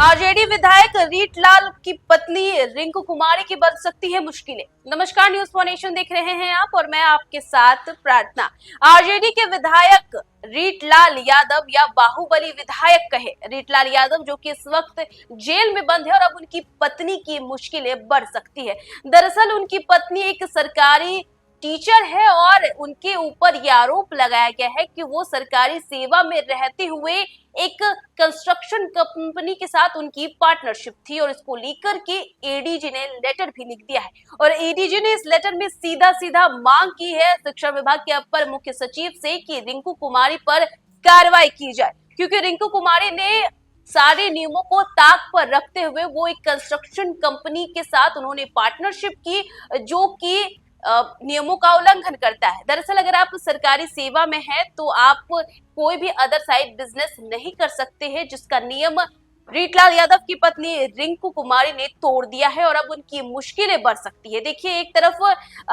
RJD विधायक रीटलाल की पत्नी रिंकू कुमारी की बढ़ सकती है मुश्किलें। नमस्कार, न्यूज फॉर नेशन देख रहे हैं आप और मैं आपके साथ प्रार्थना। आरजेडी के विधायक रीटलाल यादव या बाहुबली विधायक कहे रीटलाल यादव, जो कि इस वक्त जेल में बंद है और अब उनकी पत्नी की मुश्किलें बढ़ सकती है। दरअसल उनकी पत्नी एक सरकारी टीचर है और उनके ऊपर यह आरोप लगाया गया है कि वो सरकारी सेवा में रहते हुए एक कंस्ट्रक्शन कंपनी के साथ उनकी पार्टनरशिप थी और इसको लेकर के एडीजी ने लेटर भी लिख दिया है। और एडीजी ने इस लेटर में सीधा सीधा मांग की है शिक्षा विभाग के अपर मुख्य सचिव से कि रिंकू कुमारी पर कार्रवाई की जाए, क्योंकि रिंकू कुमारी ने सारे नियमों को ताक पर रखते हुए वो एक कंस्ट्रक्शन कंपनी के साथ उन्होंने पार्टनरशिप की, जो कि नियमों का उल्लंघन करता है। दरअसल अगर आप सरकारी सेवा में हैं तो आप कोई भी अदर साइड बिजनेस नहीं कर सकते हैं, जिसका नियम रीटलाल यादव की पत्नी रिंकू कुमारी ने तोड़ दिया है और अब उनकी मुश्किलें बढ़ सकती है। देखिए, एक तरफ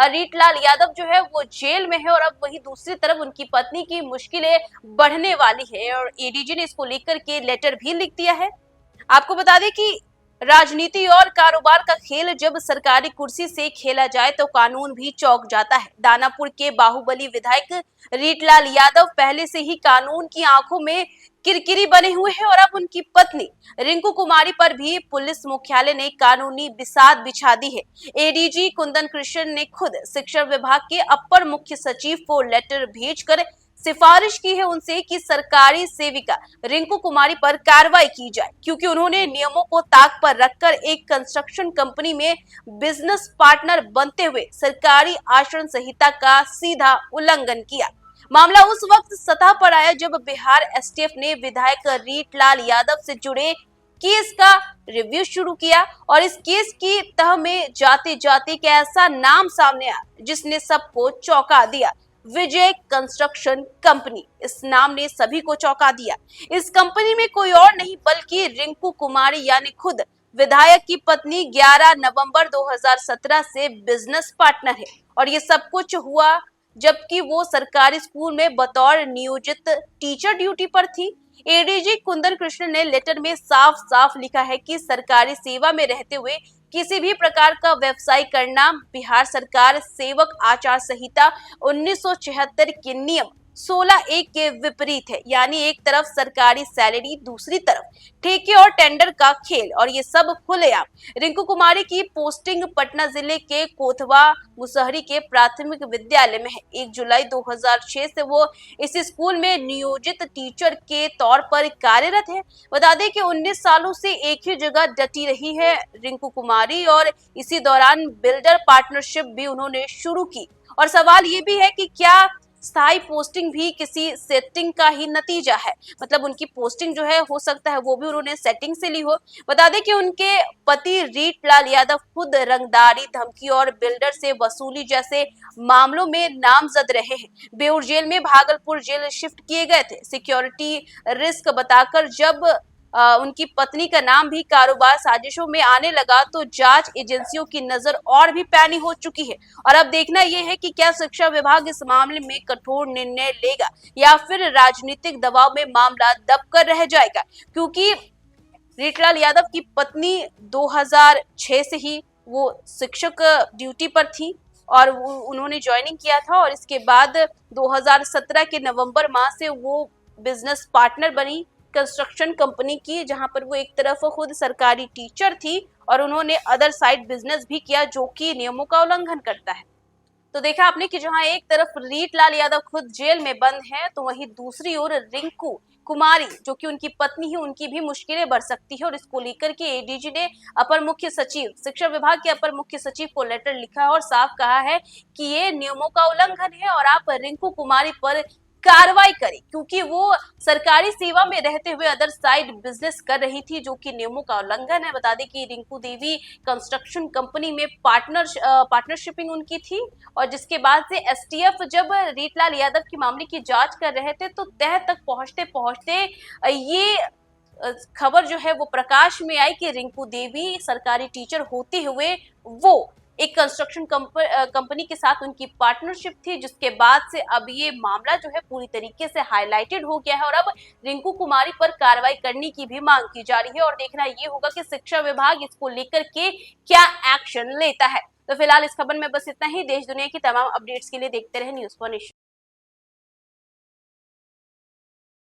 रीटलाल यादव जो है वो जेल में है और अब वही दूसरी तरफ उनकी पत्नी की मुश्किलें बढ़ने वाली है और एडीजी ने इसको लेकर के लेटर भी लिख दिया है। आपको बता दें कि राजनीति और कारोबार का खेल जब सरकारी कुर्सी से खेला जाए तो कानून भी चौंक जाता है। दानापुर के बाहुबली विधायक रीटलाल यादव पहले से ही कानून की आंखों में किरकिरी बने हुए हैं और अब उनकी पत्नी रिंकू कुमारी पर भी पुलिस मुख्यालय ने कानूनी बिसात बिछा दी है। एडीजी कुंदन कृष्ण ने खुद शिक्षा विभाग के अपर मुख्य सचिव को लेटर भेजकर सिफारिश की है उनसे कि सरकारी सेविका रिंकू कुमारी पर कार्रवाई की जाए, क्योंकि उन्होंने नियमों को ताक पर रखकर एक कंस्ट्रक्शन कंपनी में बिजनेस पार्टनर बनते हुए सरकारी आचरण संहिता का सीधा उल्लंघन किया। मामला उस वक्त सतह पर आया जब बिहार एसटीएफ ने विधायक रीटलाल यादव से जुड़े केस का रिव्यू शुरू किया और इस केस की तह में जाते जाते एक ऐसा नाम सामने आया जिसने सबको चौंका दिया। विजय कंस्ट्रक्शन कंपनी, इस नाम ने सभी को चौंका दिया। इस कंपनी में कोई और नहीं बल्कि रिंकू कुमारी यानी खुद विधायक की पत्नी 11 नवंबर 2017 से बिजनेस पार्टनर है और ये सब कुछ हुआ जबकि वो सरकारी स्कूल में बतौर नियोजित टीचर ड्यूटी पर थी। एडीजी कुंदन कृष्ण ने लेटर में साफ साफ लिखा है कि सरकारी सेवा में रहते हुए किसी भी प्रकार का व्यवसाय करना बिहार सरकार सेवक आचार संहिता 1976 के नियम 16(1) के विपरीत है। यानी एक तरफ सरकारी सैलरी, दूसरी तरफ ठेके और टेंडर का खेल, और ये सब खुलेआम। रिंकू कुमारी की पोस्टिंग पटना जिले के कोतवा मुसहरी के प्राथमिक विद्यालय में है। 1 जुलाई 2006 से वो इस स्कूल में नियोजित टीचर के तौर पर कार्यरत है। बता दें कि 19 सालों से एक ही जगह डटी रही है रिंकू कुमारी और इसी दौरान बिल्डर पार्टनरशिप भी उन्होंने शुरू की। और सवाल ये भी है कि क्या स्थायी पोस्टिंग भी किसी सेटिंग का ही नतीजा है? मतलब उनकी पोस्टिंग जो है हो सकता है वो भी उन्होंने सेटिंग से ली हो। बता दें कि उनके पति रीटलाल यादव खुद रंगदारी, धमकी और बिल्डर से वसूली जैसे मामलों में नामजद रहे हैं। बेऊर जेल में भागलपुर जेल शिफ्ट किए गए थे। सिक्योरिटी रिस्क बताकर जब उनकी पत्नी का नाम भी कारोबार साजिशों में आने लगा तो जांच एजेंसियों की नजर और भी पैनी हो चुकी है। और अब देखना यह है कि क्या शिक्षा विभाग इस मामले में कठोर निर्णय लेगा या फिर राजनीतिक दबाव में मामला दबकर रह जाएगा, क्योंकि रीटलाल यादव की पत्नी 2006 से ही वो शिक्षक ड्यूटी पर थी और उन्होंने ज्वाइनिंग किया था और इसके बाद 2017 के नवंबर माह से वो बिजनेस पार्टनर बनी कंस्ट्रक्शन कंपनी की, जहां पर वो एक तरफ खुद सरकारी टीचर थी और उन्होंने अदर साइड बिजनेस भी किया जो कि नियमों का उल्लंघन करता है। तो देखा आपने कि जहां एक तरफ रीटलाल यादव खुद जेल में बंद है तो वहीं दूसरी ओर रिंकू कुमारी जो कि उनकी पत्नी है, उनकी भी मुश्किलें बढ़ सकती है। और इसको लेकर के एडीजी ने अपर मुख्य सचिव, शिक्षा विभाग के अपर मुख्य सचिव को लेटर लिखा है और साफ कहा है कि ये नियमों का उल्लंघन है और आप रिंकू कुमारी पर कार्रवाई करें, क्योंकि वो सरकारी सेवा में रहते हुए अदर साइड बिजनेस कर रही थी जो कि नियमों का उल्लंघन है। बता दें कि रिंकू देवी कंस्ट्रक्शन कंपनी में पार्टनरशिपिंग उनकी थी और जिसके बाद से एसटीएफ जब रीटलाल यादव की मामले की जांच कर रहे थे तो तह तक पहुंचते पहुंचते ये खबर जो है वो प्रकाश में आई कि रिंकू देवी सरकारी टीचर होते हुए वो एक कंस्ट्रक्शन कंपनी के साथ उनकी पार्टनरशिप थी, जिसके बाद से अब ये मामला जो है पूरी तरीके से हाईलाइटेड हो गया है और अब रिंकू कुमारी पर कार्रवाई करने की भी मांग की जा रही है और देखना ये होगा कि शिक्षा विभाग इसको लेकर के क्या एक्शन लेता है। तो फिलहाल इस खबर में बस इतना ही। देश दुनिया की तमाम अपडेट्स के लिए देखते रहे न्यूज़ 1 नेशन।